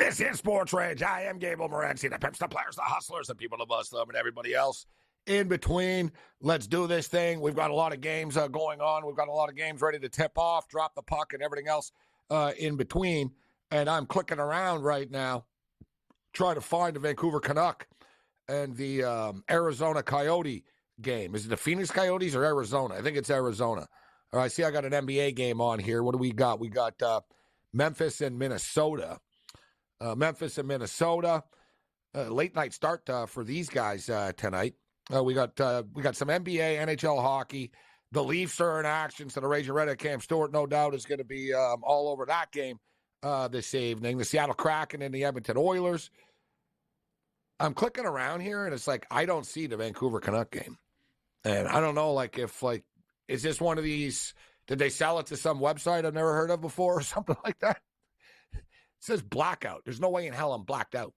This is SportsRage. I am Gabriel Morency, the pimps, the players, the hustlers, the people, the bust them, and everybody else in between. Let's do this thing. We've got a lot of games going on. We've got a lot of games ready to tip off, drop the puck, and everything else in between. And I'm clicking around right now, trying to find the Vancouver Canuck and the Arizona Coyote game. Is it the Phoenix Coyotes or Arizona? I think it's Arizona. All right, see, I got an NBA game on here. What do we got? We got Memphis and Minnesota. Late night start for these guys tonight. We got some NBA, NHL hockey. The Leafs are in action, so the Raging Red Cam Stewart, no doubt, is going to be all over that game this evening. The Seattle Kraken and the Edmonton Oilers. I'm clicking around here, and it's like I don't see the Vancouver Canuck game, and I don't know, is this one of these? Did they sell it to some website I've never heard of before or something like that? It says blackout. There's no way in hell I'm blacked out.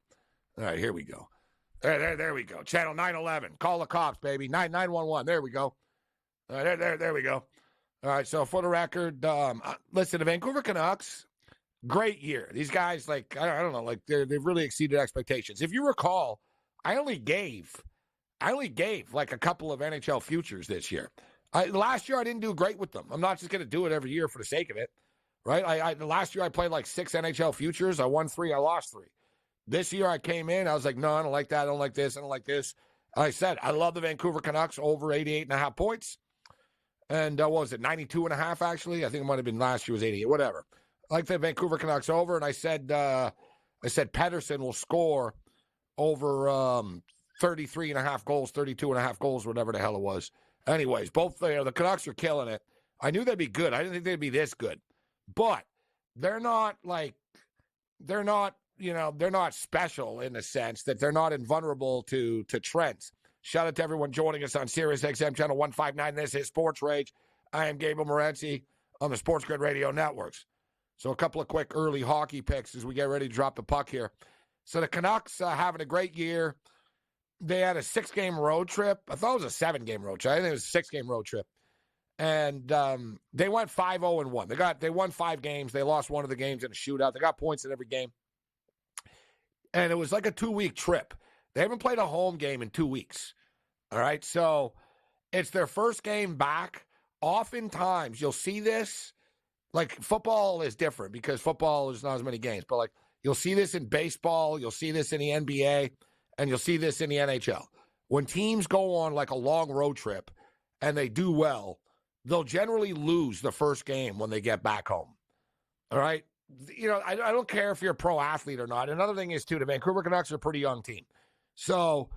All right, here we go. There we go. Channel 911. Call the cops, baby. 911. There we go. There we go. All right, so for the record, listen, the Vancouver Canucks, great year. These guys, I don't know, they've really exceeded expectations. If you recall, I only gave a couple of NHL futures this year. Last year I didn't do great with them. I'm not just going to do it every year for the sake of it. Right? Last year I played 6 NHL futures. I won 3. I lost 3. This year I came in. I was like, no, I don't like that. I don't like this. I don't like this. I said, I love the Vancouver Canucks over 88.5 points. And what was it, 92.5 actually? I think it might have been last year was 88, whatever. I like the Vancouver Canucks over. And I said Pettersson will score over 33.5 goals, 32.5 goals, whatever the hell it was. Anyways, both the Canucks are killing it. I knew they'd be good. I didn't think they'd be this good. But they're not special in the sense that they're not invulnerable to trends. Shout out to everyone joining us on Sirius XM Channel 159. This is Sports Rage. I am Gabriel Morency on the SportsGrid Radio Networks. So a couple of quick early hockey picks as we get ready to drop the puck here. So the Canucks having a great year. They had a 6-game road trip. I thought it was a 7-game road trip. I think it was a 6-game road trip. And they went 5-0-1. They won 5 games. They lost one of the games in a shootout. They got points in every game. And it was like a 2-week trip. They haven't played a home game in 2 weeks. All right? So it's their first game back. Oftentimes, you'll see this. Football is different because football is not as many games. But, you'll see this in baseball. You'll see this in the NBA. And you'll see this in the NHL. When teams go on, a long road trip and they do well, they'll generally lose the first game when they get back home. All right? I don't care if you're a pro athlete or not. Another thing is, too, the Vancouver Canucks are a pretty young team. So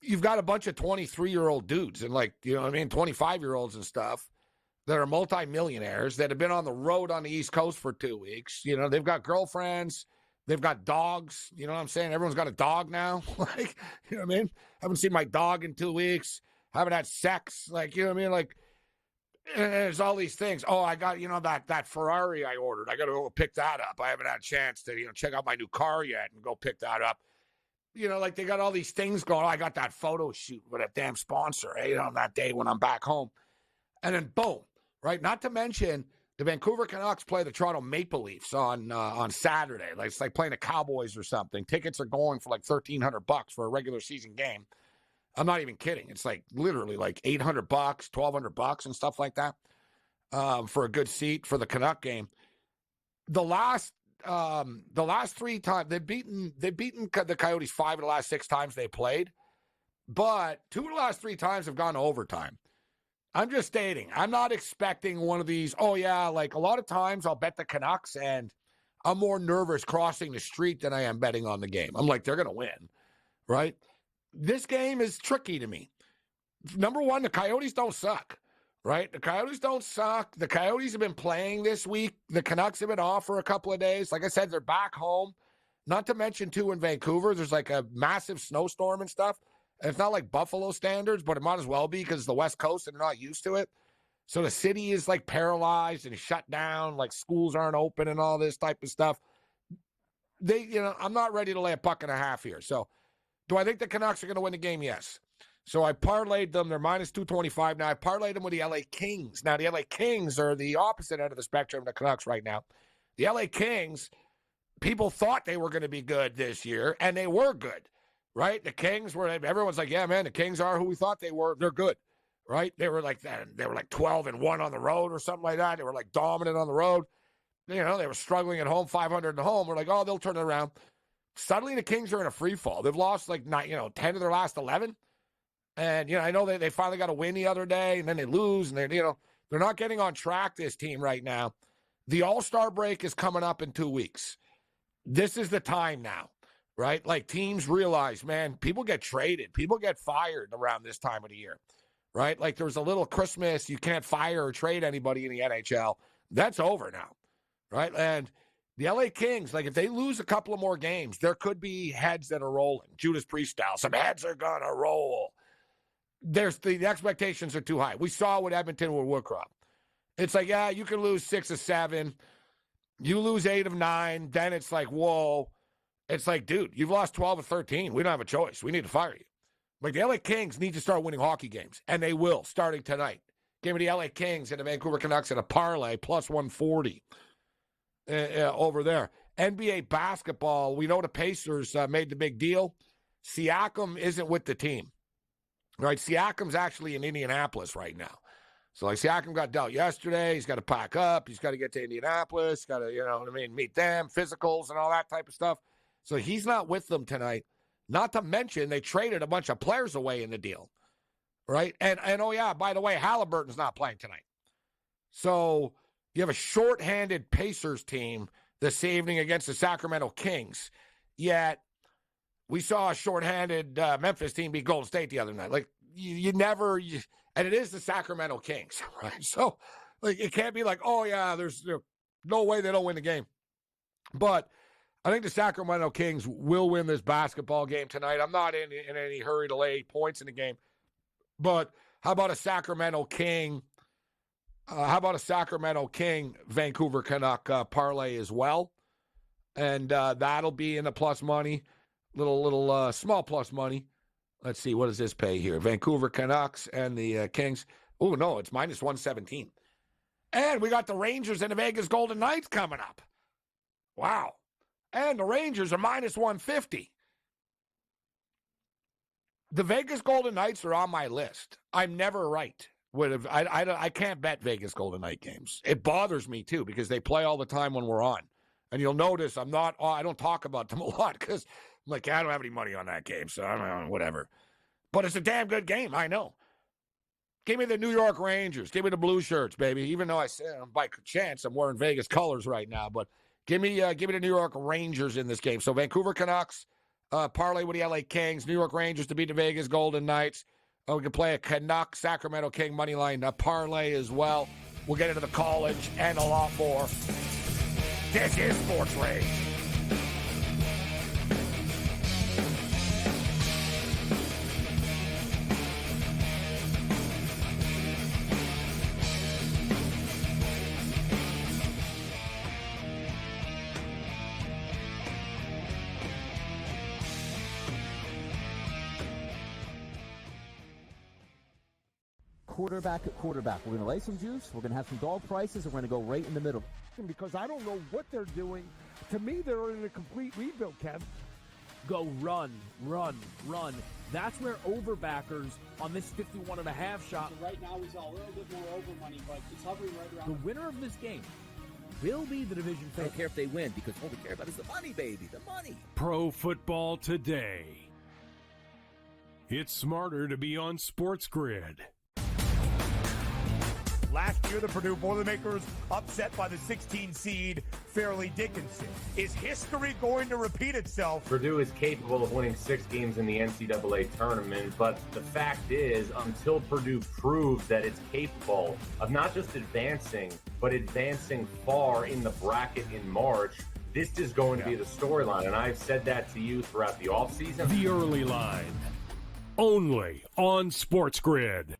you've got a bunch of 23-year-old dudes and, 25-year-olds and stuff that are multimillionaires that have been on the road on the East Coast for 2 weeks. They've got girlfriends. They've got dogs. You know what I'm saying? Everyone's got a dog now. You know what I mean? Haven't seen my dog in 2 weeks. Haven't had sex. You know what I mean? And there's all these things. Oh, I got, that Ferrari I ordered. I got to go pick that up. I haven't had a chance to, check out my new car yet and go pick that up. They got all these things going. Oh, I got that photo shoot with a damn sponsor, on that day when I'm back home. And then boom, right? Not to mention the Vancouver Canucks play the Toronto Maple Leafs on Saturday. It's like playing the Cowboys or something. Tickets are going for $1,300 for a regular season game. I'm not even kidding. It's literally $800, $1,200 and stuff like that for a good seat for the Canuck game. The last 3 times they've beaten the Coyotes 5 of the last 6 times they played, but 2 of the last 3 times have gone to overtime. I'm just stating, I'm not expecting one of these. Oh yeah, a lot of times I'll bet the Canucks and I'm more nervous crossing the street than I am betting on the game. I'm they're going to win, right? This game is tricky to me. Number one, the Coyotes don't suck, right? The Coyotes don't suck. The Coyotes have been playing this week. The Canucks have been off for a couple of days. Like I said, they're back home. Not to mention, too, in Vancouver, there's a massive snowstorm and stuff. And it's not like Buffalo standards, but it might as well be because it's the West Coast and they're not used to it. So the city is paralyzed and shut down. Schools aren't open and all this type of stuff. I'm not ready to lay a $1.50 here. So do I think the Canucks are going to win the game? Yes. So I parlayed them. They're minus 225. Now I parlayed them with the LA Kings. Now the LA Kings are the opposite end of the spectrum of the Canucks right now. The LA Kings people thought they were going to be good this year, and they were good, right? The Kings were, everyone's like, yeah, man, the Kings are who we thought they were. They're good, right? They were like 12-1 on the road or something like that. They were like dominant on the road. They were struggling at home, 500 at home. We're like, oh, they'll turn it around. Suddenly the Kings are in a free fall. They've lost 10 of their last 11. And, I know they finally got a win the other day, and then they lose, and they're not getting on track, this team right now. The All-Star break is coming up in 2 weeks. This is the time now, right? Like, teams realize, man, people get traded. People get fired around this time of the year, right? Like, there was a little Christmas, you can't fire or trade anybody in the NHL. That's over now, right? And the LA Kings, like, if they lose a couple of more games, there could be heads that are rolling. Judas Priest style. Some heads are going to roll. The expectations are too high. We saw what Edmonton with Woodcroft. It's like, yeah, you can lose 6 of 7. You lose 8 of 9. Then it's like, whoa. It's like, dude, you've lost 12 of 13. We don't have a choice. We need to fire you. Like, the LA Kings need to start winning hockey games, and they will, starting tonight. Give me the LA Kings and the Vancouver Canucks in a parlay, plus 140 over there. NBA basketball, we know the Pacers made the big deal. Siakam isn't with the team. Right, Siakam's actually in Indianapolis right now. So, like, Siakam got dealt yesterday. He's got to pack up. He's got to get to Indianapolis. He's got to, meet them, physicals and all that type of stuff. So he's not with them tonight. Not to mention they traded a bunch of players away in the deal, right? And oh, yeah, by the way, Halliburton's not playing tonight. So you have a shorthanded Pacers team this evening against the Sacramento Kings. Yet we saw a shorthanded Memphis team beat Golden State the other night. Like, and it is the Sacramento Kings, right? So, like, it can't be like, oh, yeah, there's no way they don't win the game. But I think the Sacramento Kings will win this basketball game tonight. I'm not in any hurry to lay points in the game. But how about a Sacramento King? Vancouver Canuck parlay as well? And that'll be in the plus money. Little small plus money. Let's see, what does this pay here? Vancouver Canucks and the Kings. Oh, no, it's minus 117. And we got the Rangers and the Vegas Golden Knights coming up. Wow. And the Rangers are minus 150. The Vegas Golden Knights are on my list. I'm never right. I can't bet Vegas Golden Knight games. It bothers me, too, because they play all the time when we're on. And you'll notice I don't talk about them a lot because I'm like, I don't have any money on that game, so I don't know, whatever. But it's a damn good game, I know. Give me the New York Rangers. Give me the blue shirts, baby. Even though by chance I'm wearing Vegas colors right now, but give me the New York Rangers in this game. So Vancouver Canucks parlay with the LA Kings, New York Rangers to beat the Vegas Golden Knights. We can play a Canuck Sacramento King money line parlay as well. We'll get into the college and a lot more. This is SportsRage. Quarterback at quarterback. We're going to lay some juice. We're going to have some dog prices, and we're going to go right in the middle. Because I don't know what they're doing. To me, they're in a complete rebuild, Kev. Go run, run, run. That's where overbackers on this 51.5 shot. So right now we saw a little bit more over money, but it's hovering right around. The winner of this game will be the division favorite. I don't care if they win, because all we care about is the money, baby, the money. Pro football today. It's smarter to be on SportsGrid. Last year, the Purdue Boilermakers upset by the 16 seed Fairleigh Dickinson. Is history going to repeat itself? Purdue is capable of winning 6 games in the NCAA tournament, but the fact is, until Purdue proves that it's capable of not just advancing, but advancing far in the bracket in March, this is going to be the storyline. And I've said that to you throughout the offseason. The early line, only on SportsGrid.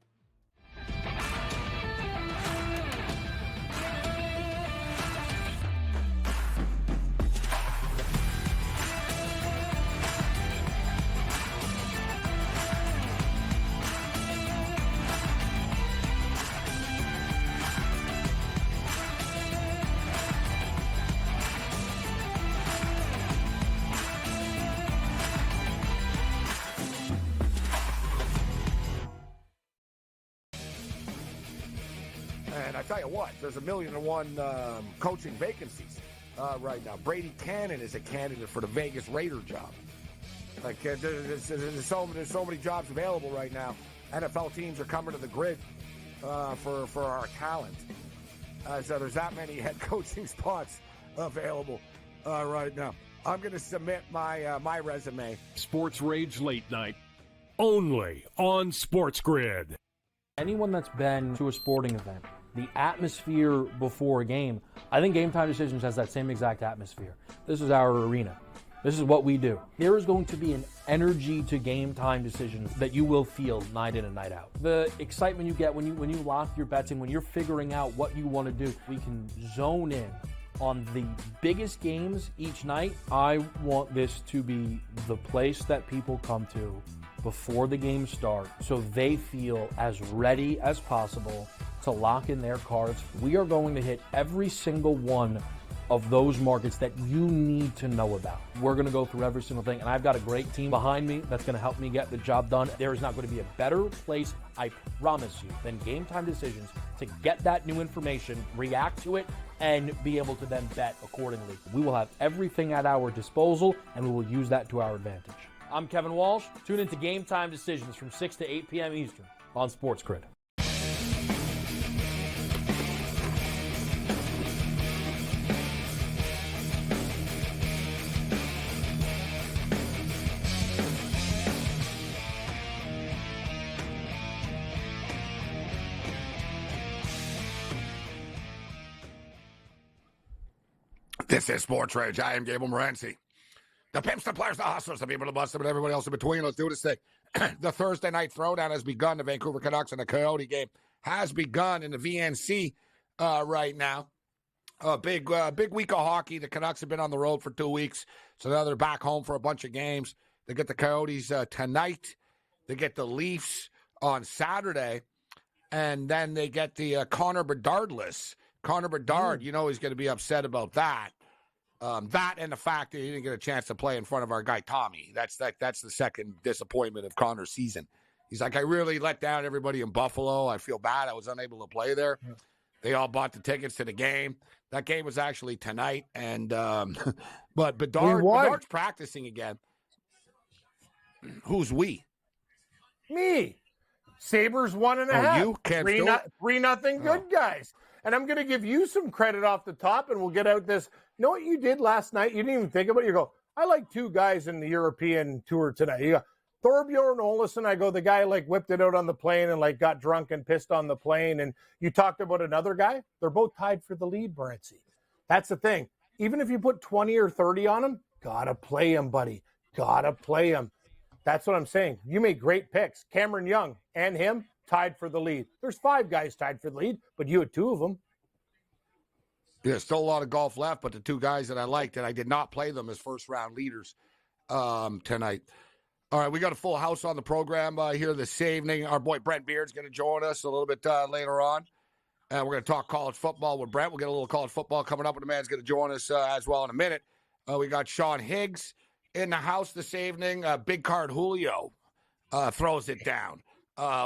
tell you what, there's 1,000,001 coaching vacancies right now. Brady Cannon is a candidate for the Vegas Raider job. Like there's so many jobs available right now. NFL teams are coming to the grid for our talent. So there's that many head coaching spots available right now. I'm going to submit my resume. Sports Rage Late Night, only on SportsGrid. Anyone that's been to a sporting event, the atmosphere before a game, I think Game Time Decisions has that same exact atmosphere. This is our arena. This is what we do. There is going to be an energy to Game Time Decisions that you will feel night in and night out. The excitement you get when you lock your bets and when you're figuring out what you want to do, we can zone in on the biggest games each night. I want this to be the place that people come to before the games start so they feel as ready as possible to lock in their cards. We are going to hit every single one of those markets that you need to know about. We're going to go through every single thing, and I've got a great team behind me that's going to help me get the job done. There is not going to be a better place, I promise you, than Game Time Decisions to get that new information, react to it, and be able to then bet accordingly. We will have everything at our disposal, and we will use that to our advantage. I'm Kevin Walsh. Tune into Game Time Decisions from 6 to 8 p.m. Eastern on SportsGrid. This is Sports Rage. I am Gabriel Morency. The pimps, the players, the hustlers, the people, the busters, and everybody else in between. Let's do this thing. The Thursday night throwdown has begun. The Vancouver Canucks and the Coyote game has begun in the VNC right now. A big week of hockey. The Canucks have been on the road for 2 weeks, so now they're back home for a bunch of games. They get the Coyotes tonight. They get the Leafs on Saturday, and then they get the Connor Bedard-less. Connor Bedard, you know he's going to be upset about that. That and the fact that he didn't get a chance to play in front of our guy Tommy. That's the second disappointment of Connor's season. He's like, I really let down everybody in Buffalo. I feel bad. I was unable to play there. Yeah. They all bought the tickets to the game. That game was actually tonight, and but Bedard's practicing again. Who's we? Me. Sabres 1.5. You can't 3-0 good guys. And I'm going to give you some credit off the top, and we'll get out this. You know what you did last night? You didn't even think about it. You go, I like two guys in the European tour tonight. You go, Thorbjorn Olesen. I go, the guy like whipped it out on the plane and like got drunk and pissed on the plane. And you talked about another guy. They're both tied for the lead, Morency. That's the thing. Even if you put 20 or 30 on him, gotta play him, buddy. Gotta play him. That's what I'm saying. You made great picks. Cameron Young and him tied for the lead. There's 5 guys tied for the lead, but you had 2 of them. Yeah, still a lot of golf left, but the 2 guys that I liked, and I did not play them as first-round leaders tonight. All right, we got a full house on the program here this evening. Our boy Brent Beard's going to join us a little bit later on. We're going to talk college football with Brent. We'll get a little college football coming up, and the man's going to join us as well in a minute. We got Sean Higgs in the house this evening. Big Card Julio throws it down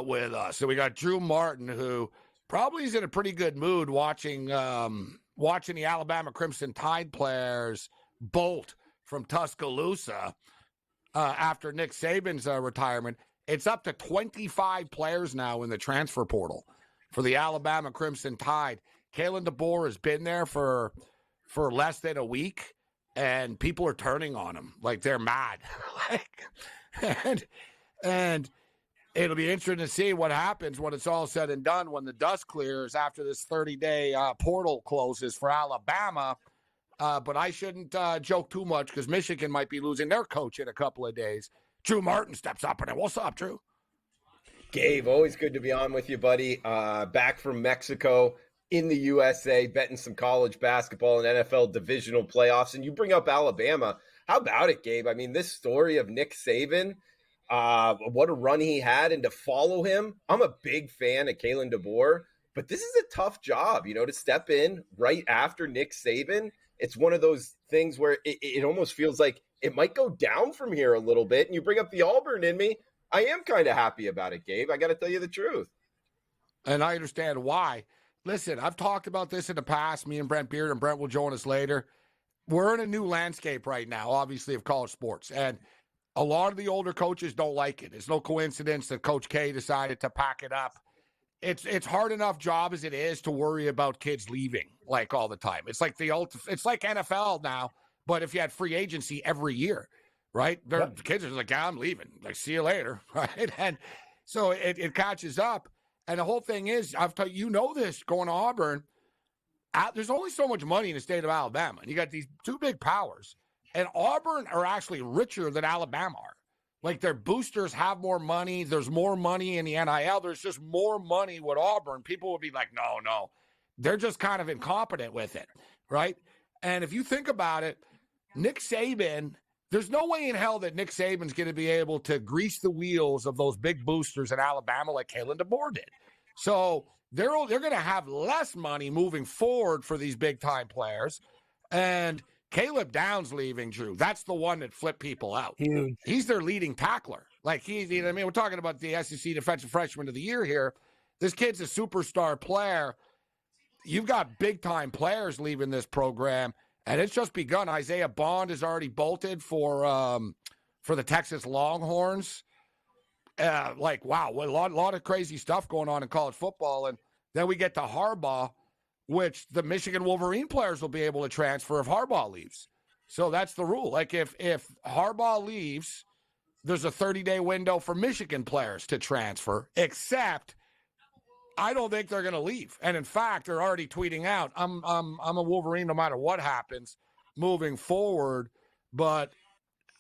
with us. So we got Drew Martin, who probably is in a pretty good mood watching the Alabama Crimson Tide players bolt from Tuscaloosa after Nick Saban's retirement. It's up to 25 players now in the transfer portal for the Alabama Crimson Tide. Kalen DeBoer has been there for less than a week, and people are turning on him like they're mad. and it'll be interesting to see what happens when it's all said and done, when the dust clears after this 30-day portal closes for Alabama. But I shouldn't joke too much because Michigan might be losing their coach in a couple of days. Drew Martin steps up in it. What's up, Drew? Gabe, always good to be on with you, buddy. Back from Mexico in the USA, betting some college basketball and NFL divisional playoffs. And you bring up Alabama. How about it, Gabe? I mean, this story of Nick Saban, what a run he had, and to follow him. I'm a big fan of Kalen DeBoer, but this is a tough job, to step in right after Nick Saban. It's one of those things where it almost feels like it might go down from here a little bit. And you bring up the Auburn in me. I am kind of happy about it, Gabe. I got to tell you the truth. And I understand why. listen, I've talked about this in the past, me and Brent Beard, and Brent will join us later. We're in a new landscape right now, obviously, of college sports. And a lot of the older coaches don't like it. It's no coincidence that Coach K decided to pack it up. It's hard enough job as it is to worry about kids leaving like all the time. It's like it's like NFL now, but if you had free agency every year, right? The kids are like, yeah, I'm leaving. Like, see you later, right? And so it catches up. And the whole thing is, I've told you know this, going to Auburn, there's only so much money in the state of Alabama. And you got these two big powers. And Auburn are actually richer than Alabama are. Like, their boosters have more money. There's more money in the NIL. There's just more money with Auburn. People would be like, no. They're just kind of incompetent with it, right? And if you think about it, Nick Saban, there's no way in hell that Nick Saban's going to be able to grease the wheels of those big boosters in Alabama like Kalen DeBoer did. So they're going to have less money moving forward for these big-time players. And Caleb Downs leaving, Drew. That's the one that flipped people out. Huge. He's their leading tackler. Like, we're talking about the SEC Defensive Freshman of the Year here. This kid's a superstar player. You've got big-time players leaving this program, and it's just begun. Isaiah Bond has already bolted for the Texas Longhorns. Wow, a lot of crazy stuff going on in college football. And then we get to Harbaugh, which the Michigan Wolverine players will be able to transfer if Harbaugh leaves. So that's the rule. Like, if Harbaugh leaves, there's a 30-day window for Michigan players to transfer, except I don't think they're going to leave. And in fact, they're already tweeting out, I'm a Wolverine no matter what happens moving forward. But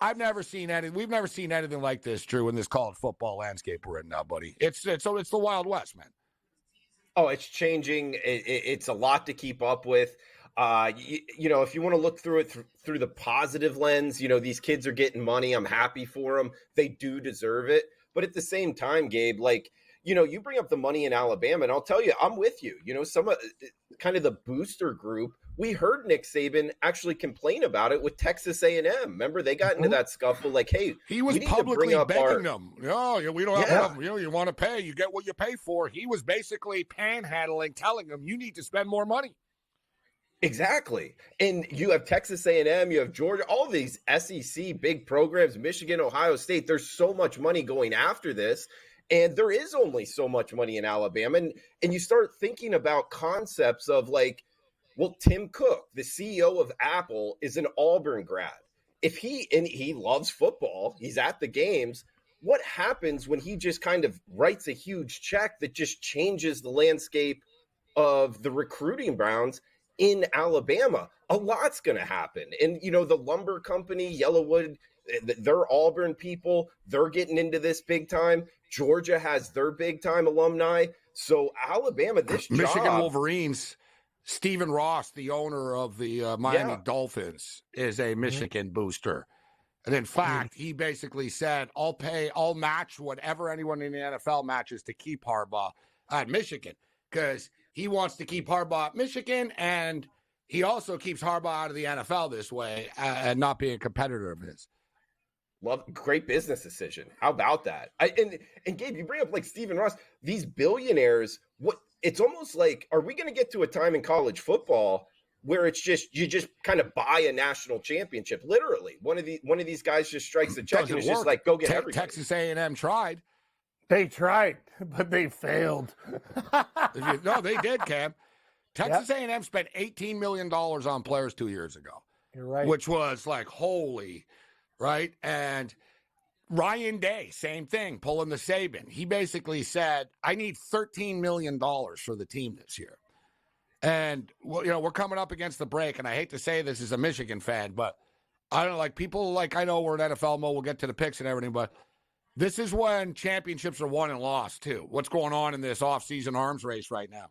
we've never seen anything like this, Drew, in this college football landscape we're in now, buddy. It's the Wild West, man. Oh, it's changing. It's a lot to keep up with. If you want to look through it through the positive lens, these kids are getting money. I'm happy for them. They do deserve it. But at the same time, Gabe, you bring up the money in Alabama, and I'll tell you, I'm with you. Some of kind of the booster group, we heard Nick Saban actually complain about it with Texas A&M. Remember, they got into that scuffle. Like, hey, he was publicly begging them. No, we don't have enough. You want to pay, you get what you pay for. He was basically panhandling, telling them you need to spend more money. Exactly. And you have Texas A&M, you have Georgia, all these SEC big programs, Michigan, Ohio State. There's so much money going after this. And there is only so much money in Alabama. And you start thinking about concepts of Tim Cook, the CEO of Apple, is an Auburn grad. If he loves football, he's at the games. What happens when he just kind of writes a huge check that just changes the landscape of the recruiting grounds in Alabama? A lot's going to happen. And, the lumber company, Yellowwood, they're Auburn people. They're getting into this big time. Georgia has their big time alumni. So Alabama, Michigan Wolverines, Stephen Ross, the owner of the Miami Dolphins, is a Michigan booster. And in fact, he basically said, I'll match whatever anyone in the NFL matches to keep Harbaugh at Michigan, because he wants to keep Harbaugh at Michigan, and he also keeps Harbaugh out of the NFL this way and not being a competitor of his. Great business decision. How about that? And Gabe, you bring up Stephen Ross, these billionaires. It's almost like, are we going to get to a time in college football where it's just you just kind of buy a national championship? Literally, one of these guys just strikes a check and it's just like, go get everything. Texas A&M tried. They tried, but they failed. No, they did, Cam. Texas A&M spent $18 million on players 2 years ago. You're right. Which was like, holy, right? And Ryan Day, same thing, pulling the Saban. He basically said, I need $13 million for the team this year. And, we're coming up against the break, and I hate to say this as a Michigan fan, but I don't know, people I know we're in NFL mode, we'll get to the picks and everything, but this is when championships are won and lost, too. What's going on in this offseason arms race right now?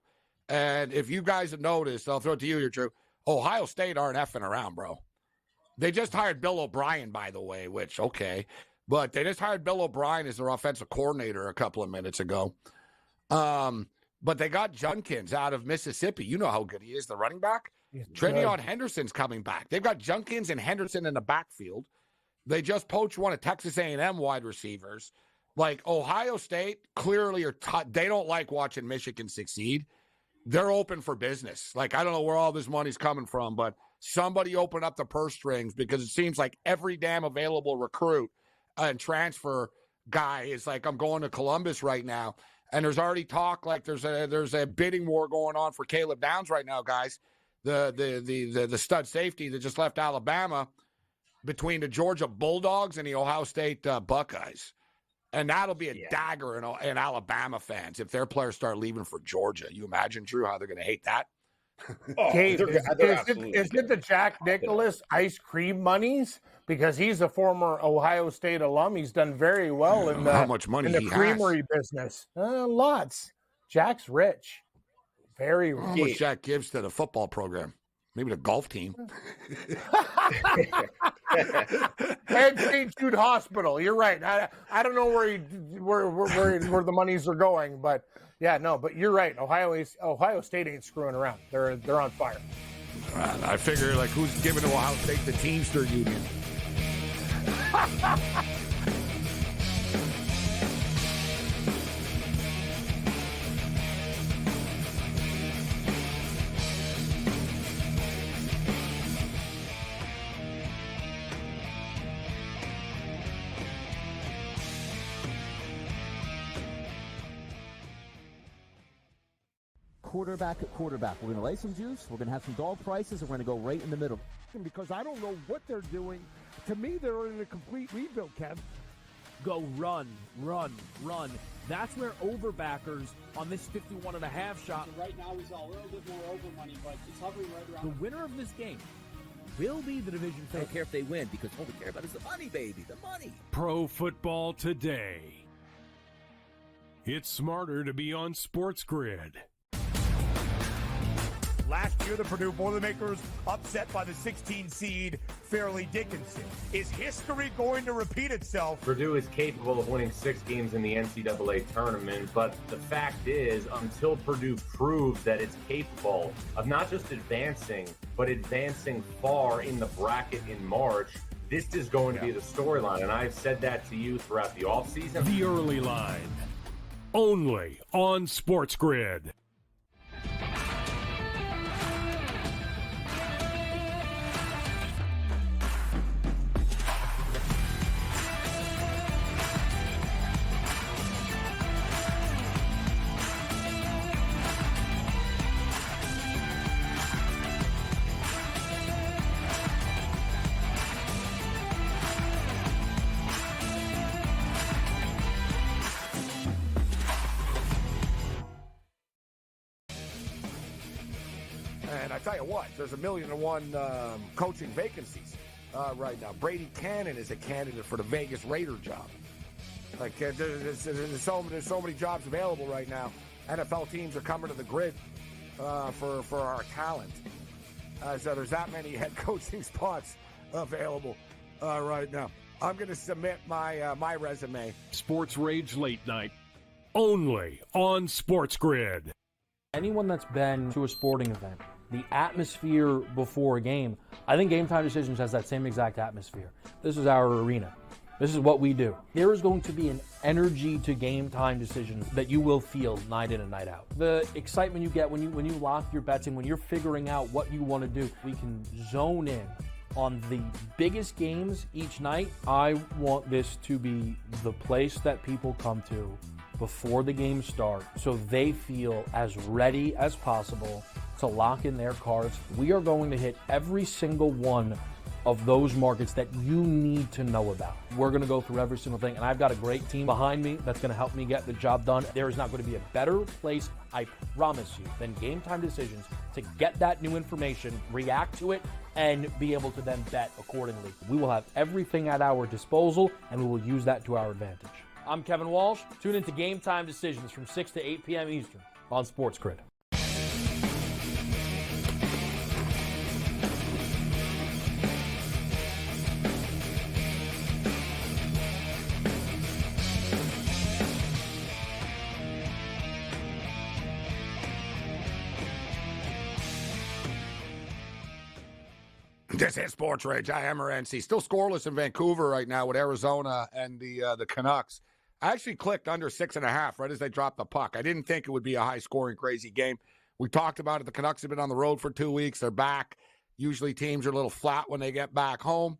And if you guys have noticed, I'll throw it to you here, Drew. Ohio State aren't effing around, bro. They just hired Bill O'Brien, by the way, which, okay. But they just hired Bill O'Brien as their offensive coordinator a couple of minutes ago. But they got Junkins out of Mississippi. You know how good he is, the running back. Trevion Henderson's coming back. They've got Junkins and Henderson in the backfield. They just poached one of Texas A&M wide receivers. Ohio State clearly they don't like watching Michigan succeed. they're open for business. Like, I don't know where all this money's coming from, but somebody open up the purse strings, because it seems like every damn available recruit and transfer guy is like, I'm going to Columbus right now. And there's already talk like there's a bidding war going on for Caleb Downs right now, guys. The stud safety that just left Alabama, between the Georgia Bulldogs and the Ohio State Buckeyes. And that'll be a dagger in Alabama fans if their players start leaving for Georgia. You imagine, Drew, how they're going to hate that? Gabe, is it the Jack Nicklaus ice cream monies? Because he's a former Ohio State alum. He's done very well in the, how much money in the he creamery business. Lots. Jack's rich. Very rich. How much Jack gives to the football program? Maybe the golf team. And St. Jude Hospital. You're right. I don't know where the monies are going, but but you're right. Ohio State ain't screwing around. They're on fire. I figure, like, who's giving to Ohio State the Teamster Union? Quarterback at quarterback. We're going to lay some juice. We're going to have some dog prices, and we're going to go right in the middle. Because I don't know what they're doing. To me, they're in a complete rebuild, Kev. Go run, run, run. That's where overbackers on this 51.5 shot. Right now, he's a little bit more over money, but it's hovering right around. The winner of this game will be the division I don't favorite. care if they win, because all we care about is the money, baby, the money. Pro Football Today. It's smarter to be on SportsGrid. Last year, the Purdue Boilermakers upset by the 16 seed Fairleigh Dickinson. Is history going to repeat itself? Purdue is capable of winning 6 games in the NCAA tournament, but the fact is, until Purdue proves that it's capable of not just advancing, but advancing far in the bracket in March, this is going to be the storyline. And I've said that to you throughout the offseason. The Early Line. Only on SportsGrid. And I tell you what, there's 1,000,001 coaching vacancies right now. Brady Cannon is a candidate for the Vegas Raider job. Like, there's so many jobs available right now. NFL teams are coming to the grid for our talent. So there's that many head coaching spots available right now. I'm going to submit my resume. SportsRage Late Night. Only on SportsGrid. Anyone that's been to a sporting event, the atmosphere before a game, I think Game Time Decisions has that same exact atmosphere. This is our arena. This is what we do. There is going to be an energy to Game Time Decisions that you will feel night in and night out. The excitement you get when you lock your bets in, when you're figuring out what you want to do, we can zone in on the biggest games each night. I want this to be the place that people come to before the games start so they feel as ready as possible to lock in their cards. We are going to hit every single one of those markets that you need to know about. We're going to go through every single thing, and I've got a great team behind me that's going to help me get the job done. There is not going to be a better place, I promise you, than Game Time Decisions to get that new information, react to it, and be able to then bet accordingly. We will have everything at our disposal, and we will use that to our advantage. I'm Kevin Walsh. Tune into Game Time Decisions from 6 to 8 p.m. Eastern on SportsGrid. This is SportsRage. I am Morency. Still scoreless in Vancouver right now with Arizona and the Canucks. I actually clicked under 6.5 right as they dropped the puck. I didn't think it would be a high-scoring, crazy game. We talked about it. The Canucks have been on the road for 2 weeks. They're back. Usually teams are a little flat when they get back home.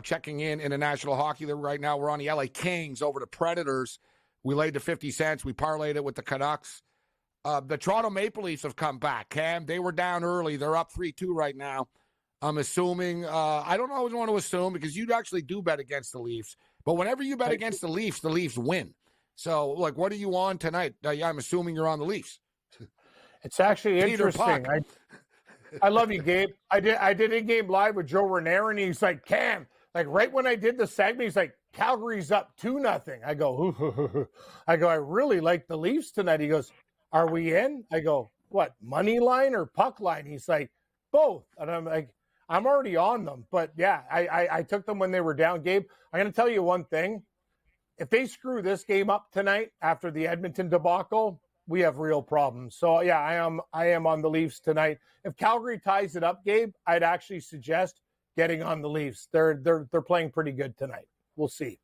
Checking in the National Hockey League right now. We're on the LA Kings over the Predators. We laid the 50 cents. We parlayed it with the Canucks. The Toronto Maple Leafs have come back, Cam. They were down early. They're up 3-2 right now. I'm assuming. I don't always want to assume because you actually do bet against the Leafs. But whenever you bet against the Leafs win. So, like, what are you on tonight? I'm assuming you're on the Leafs. It's actually interesting. I love you, Gabe. I did a game live with Joe Ranieri, and he's like, Cam, like right when I did the segment, he's like, Calgary's up 2-0. I go, I really like the Leafs tonight. He goes, are we in? I go, what, money line or puck line? He's like, both. And I'm like, I'm already on them. But yeah, I took them when they were down. Gabe, I'm going to tell you one thing. If they screw this game up tonight after the Edmonton debacle, we have real problems. So yeah, I am on the Leafs tonight. If Calgary ties it up, Gabe, I'd actually suggest getting on the Leafs. They're playing pretty good tonight. We'll see.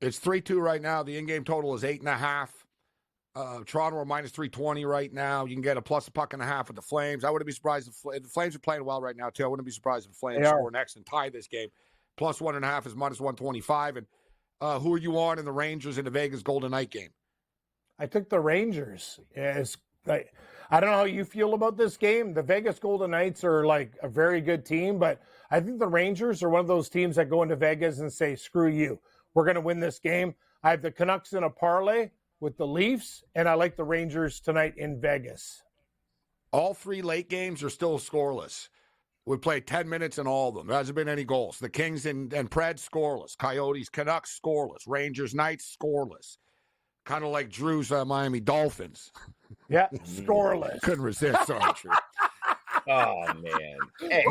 It's 3-2 right now. The in-game total is 8.5. Toronto are minus 320 right now. You can get a plus a puck and a half with the Flames. I wouldn't be surprised if the Flames are playing well right now too. I wouldn't be surprised if the Flames score next and tie this game. Plus 1.5 is minus 125. And who are you on in the Rangers in the Vegas Golden Knight game? I took the Rangers. I don't know how you feel about this game. The Vegas Golden Knights are like a very good team, but I think the Rangers are one of those teams that go into Vegas and say, screw you. We're going to win this game. I have the Canucks in a parlay with the Leafs, and I like the Rangers tonight in Vegas. All three late games are still scoreless. We played 10 minutes in all of them. There hasn't been any goals. The Kings and Preds, scoreless. Coyotes, Canucks, scoreless. Rangers, Knights, scoreless. Kind of like Drew's Miami Dolphins. Yeah, scoreless. Couldn't resist. Sorry, Drew. Oh man! Hey,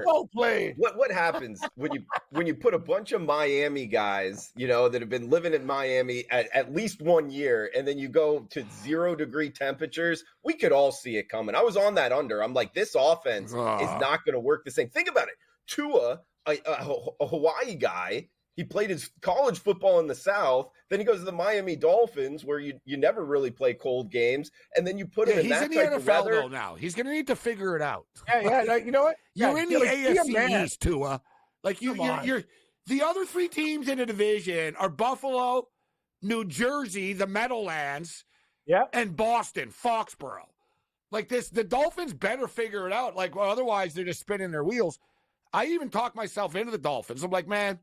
well played. What happens when you put a bunch of Miami guys, that have been living in Miami at least 1 year, and then you go to 0-degree temperatures? We could all see it coming. I was on that under. I'm like, this offense is not going to work the same. Think about it. Tua, a Hawaii guy. He played his college football in the South. Then he goes to the Miami Dolphins, where you never really play cold games. And then you put him in that type of weather. He's in the NFL though now. He's going to need to figure it out. Yeah. You know what? You're in the AFC East, Tua. Like you're the other three teams in the division are Buffalo, New Jersey, the Meadowlands, and Boston, Foxborough. Like this, the Dolphins better figure it out. Like, well, otherwise they're just spinning their wheels. I even talked myself into the Dolphins. I'm like, man,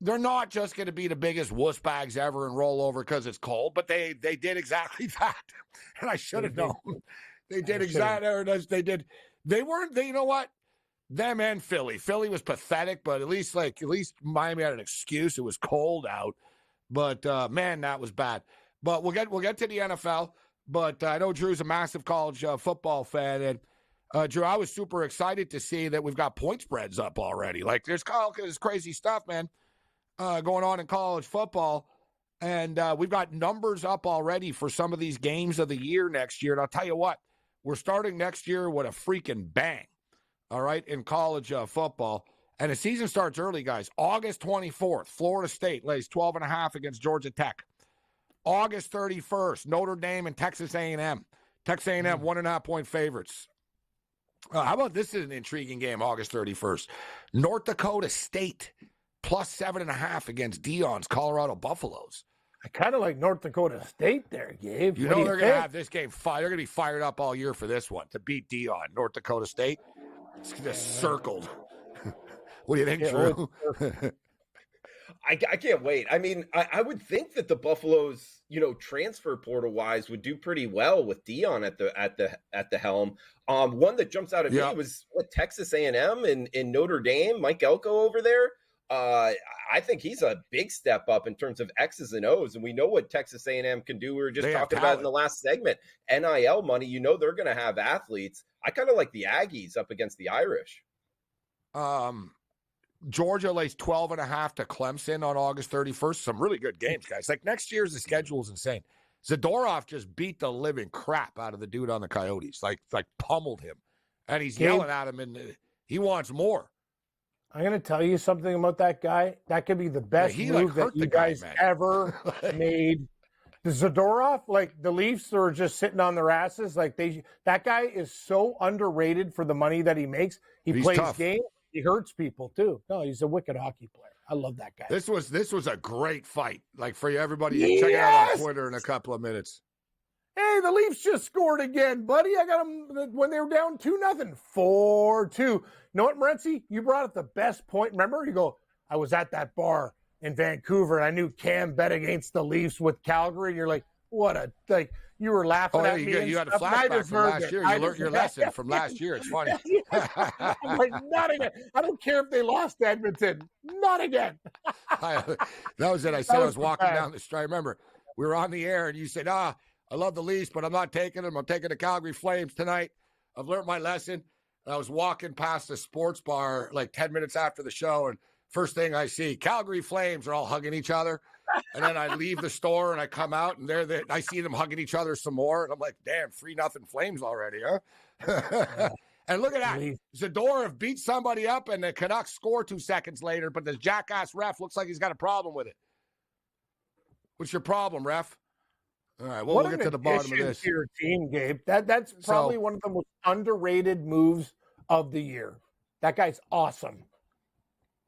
they're not just going to be the biggest wuss bags ever and roll over because it's cold, but they did exactly that. And I should have known. They did exactly. They did. They weren't. You know what? Them and Philly. Philly was pathetic, but at least Miami had an excuse. It was cold out, but man, that was bad. But we'll get to the NFL. But I know Drew's a massive college football fan, and Drew, I was super excited to see that we've got point spreads up already. Like there's crazy stuff, man. Going on in college football, and we've got numbers up already for some of these games of the year next year. And I'll tell you what, we're starting next year with a freaking bang, all right, in college football. And the season starts early, guys. August 24th, Florida State lays 12.5 against Georgia Tech. August 31st, Notre Dame and Texas A&M. Texas A&M 1.5-point favorites. How about this is an intriguing game, August 31st. North Dakota State plus 7.5 against Dion's Colorado Buffaloes. I kind of like North Dakota State there, Gabe. You know they're going to have this game fired. They're going to be fired up all year for this one to beat Dion. North Dakota State. It's just circled. What do you think, Drew? I can't wait. I mean, I would think that the Buffaloes, transfer portal wise, would do pretty well with Dion at the helm. One that jumps out at me was Texas A&M and Notre Dame. Mike Elko over there. I think he's a big step up in terms of X's and O's, and we know what Texas A&M can do. We were just talking about in the last segment. NIL money, they're going to have athletes. I kind of like the Aggies up against the Irish. Georgia lays 12.5 to Clemson on August 31st. Some really good games, guys. Like next year's the schedule is insane. Zadorov just beat the living crap out of the dude on the Coyotes, like pummeled him, and he's yelling at him, and he wants more. I'm going to tell you something about that guy. That could be the best move that you guys ever made Zadorov, like the Leafs are just sitting on their asses. Like that guy is so underrated for the money that he makes. He's plays tough. games. He hurts people too. No, he's a wicked hockey player. I love that guy. This was a great fight. Like for everybody to check it out on Twitter in a couple of minutes. Hey, the Leafs just scored again, buddy. I got them when they were down 2-0, 4-2. You know what, Morency? You brought up the best point. Remember, you go, I was at that bar in Vancouver, and I knew Cam bet against the Leafs with Calgary. And you're like, you were laughing at me. You had a flashback from last year. You learned your lesson from last year. It's funny. I'm like, not again. I don't care if they lost to Edmonton. Not again. That was it. I said I was walking down the street. I remember we were on the air, and you said, I love the Leafs, but I'm not taking them. I'm taking the Calgary Flames tonight. I've learned my lesson. And I was walking past a sports bar like 10 minutes after the show, and first thing I see, Calgary Flames are all hugging each other. And then I leave the store and I come out and I see them hugging each other some more. And I'm like, damn, 3-0 Flames already, huh? And look at that. Zadorov beats somebody up and the Canucks score 2 seconds later, but this jackass ref looks like he's got a problem with it. What's your problem, ref? All right, well, we'll get to the bottom of this. To your team, Gabe. That's probably one of the most underrated moves of the year. That guy's awesome.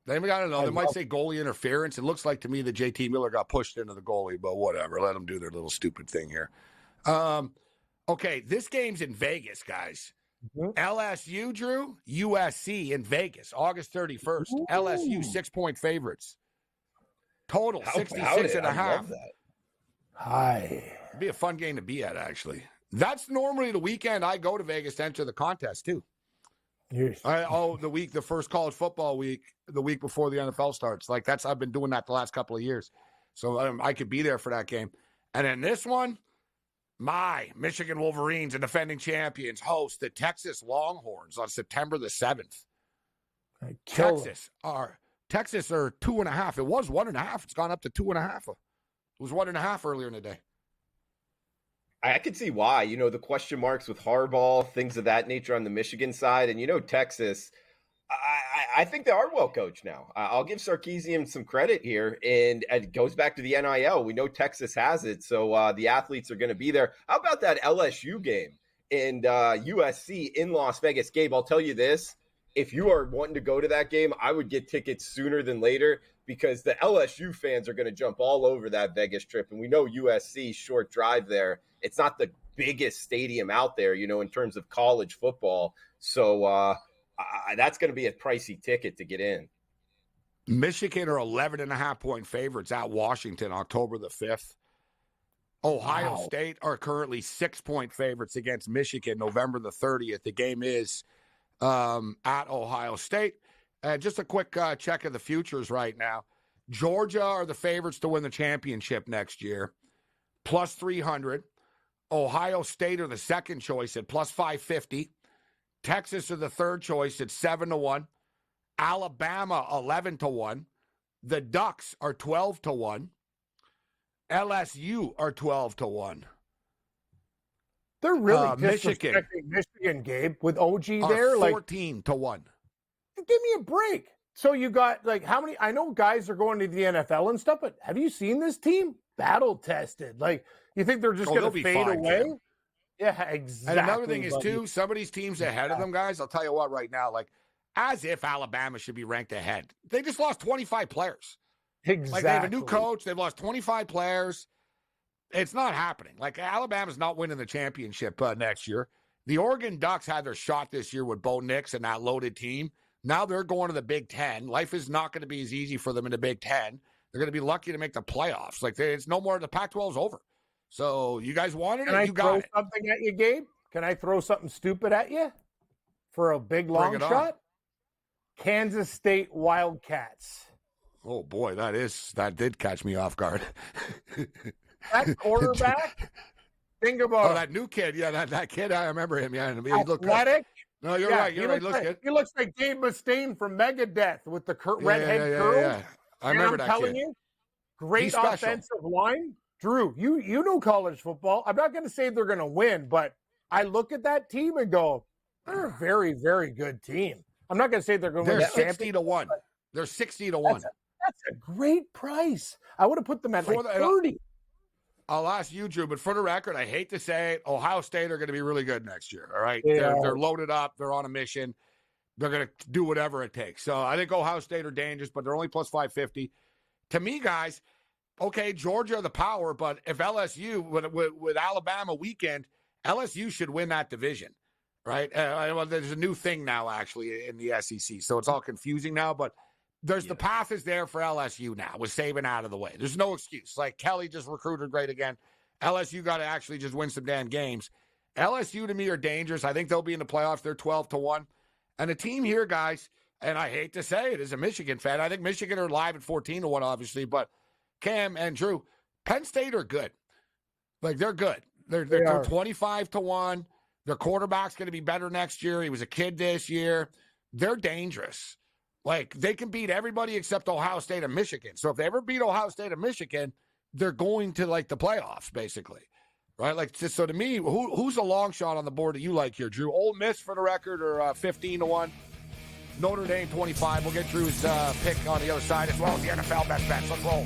I don't know. They might say goalie interference. It looks like to me that JT Miller got pushed into the goalie, but whatever. Let them do their little stupid thing here. Okay, this game's in Vegas, guys. Mm-hmm. LSU, Drew, USC in Vegas, August 31st. Ooh. LSU 6-point favorites. Total 66.5. Hi. It'd be a fun game to be at, actually. That's normally the weekend I go to Vegas to enter the contest, too. Yes. The first college football week, the week before the NFL starts. Like I've been doing that the last couple of years. So I could be there for that game. And then this one, my Michigan Wolverines and defending champions host the Texas Longhorns on September the 7th. Texas are 2.5. It was 1.5. It's gone up to 2.5. It was 1.5 earlier in the day. I could see why, the question marks with Harbaugh, things of that nature on the Michigan side. And, Texas, I think they are well coached now. I'll give Sarkisian some credit here. And it goes back to the NIL. We know Texas has it. So the athletes are going to be there. How about that LSU game and USC in Las Vegas? Gabe, I'll tell you this. If you are wanting to go to that game, I would get tickets sooner than later because the LSU fans are going to jump all over that Vegas trip. And we know USC, short drive there. It's not the biggest stadium out there, in terms of college football. So that's going to be a pricey ticket to get in. Michigan are 11.5-point favorites at Washington, October the 5th. Ohio State are currently 6-point favorites against Michigan, November the 30th. The game is at Ohio State. Just a quick check of the futures right now. Georgia are the favorites to win the championship next year, plus 300. Ohio State are the second choice at plus 550. Texas are the third choice at 7-1. Alabama 11-1. The Ducks are 12-1. LSU are 12-1. They're really disrespecting Michigan, Gabe, with OG there. 14-1. Give me a break. So you got how many? I know guys are going to the NFL and stuff, but have you seen this team? Battle tested. You think they're just going to fade away? Jim. Yeah, exactly. And another thing is, too, some of these teams ahead of them, guys, I'll tell you what right now, as if Alabama should be ranked ahead. They just lost 25 players. Exactly. They have a new coach. They've lost 25 players. It's not happening. Alabama's not winning the championship next year. The Oregon Ducks had their shot this year with Bo Nix and that loaded team. Now they're going to the Big Ten. Life is not going to be as easy for them in the Big Ten. They're going to be lucky to make the playoffs. It's no more. The Pac-12's over. So you guys wanted it? You got it. Can I throw something at you, Gabe? Can I throw something stupid at you for a big long shot? Kansas State Wildcats. Oh boy, that did catch me off guard. That quarterback. Think about it. That new kid. Yeah, that kid. I remember him. Yeah, he looked athletic. No, you're right. You're right. Looks good. He looks like Dave Mustaine from Megadeth with the redhead curls. Yeah. I remember that kid. I'm telling you, great offensive line. Drew, you know college football. I'm not going to say they're going to win, but I look at that team and go, they're a very, very good team. I'm not going to say they're going to win. They're 60-1. They're 60-1. That's a great price. I would have put them at 30. I'll ask you, Drew, but for the record, I hate to say it, Ohio State are going to be really good next year, all right? Yeah. They're loaded up. They're on a mission. They're going to do whatever it takes. So I think Ohio State are dangerous, but they're only plus 550. To me, guys, okay, Georgia the power, but if LSU, with Alabama weekend, LSU should win that division, right? Well, there's a new thing now, actually, in the SEC, so it's all confusing now, but the path is there for LSU now with Saban out of the way. There's no excuse. Like, Kelly just recruited great again. LSU got to actually just win some damn games. LSU, to me, are dangerous. I think they'll be in the playoffs. They're 12-1. And the team here, guys, and I hate to say it as a Michigan fan, I think Michigan are live at 14-1, obviously, but Cam and Drew, Penn State are good. Like, they're good. They're 25-1. Their quarterback's going to be better next year. He was a kid this year. They're dangerous. Like, they can beat everybody except Ohio State and Michigan. So if they ever beat Ohio State and Michigan, they're going to, like, the playoffs, basically. Right? Like, so to me, who's a long shot on the board that you like here, Drew? Ole Miss, for the record, or 15-1. Notre Dame, 25. We'll get Drew's pick on the other side, as well as the NFL best bets. Let's roll.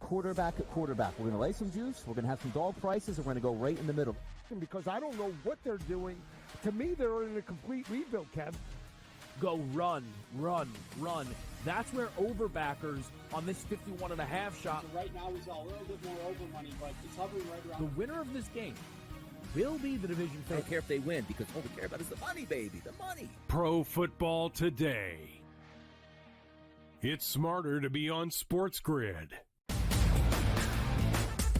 Quarterback at quarterback. We're going to lay some juice. We're going to have some dog prices, and we're going to go right in the middle. Because I don't know what they're doing. To me, they're in a complete rebuild, Kev. Go run, run, run. That's where overbackers on this 51.5 shot. So right now, we saw a little bit more over money, but it's hovering right around. The winner of this game will be the division I favorite. don't care if they win because all we care about is the money, baby. The money. Pro Football Today. It's smarter to be on SportsGrid.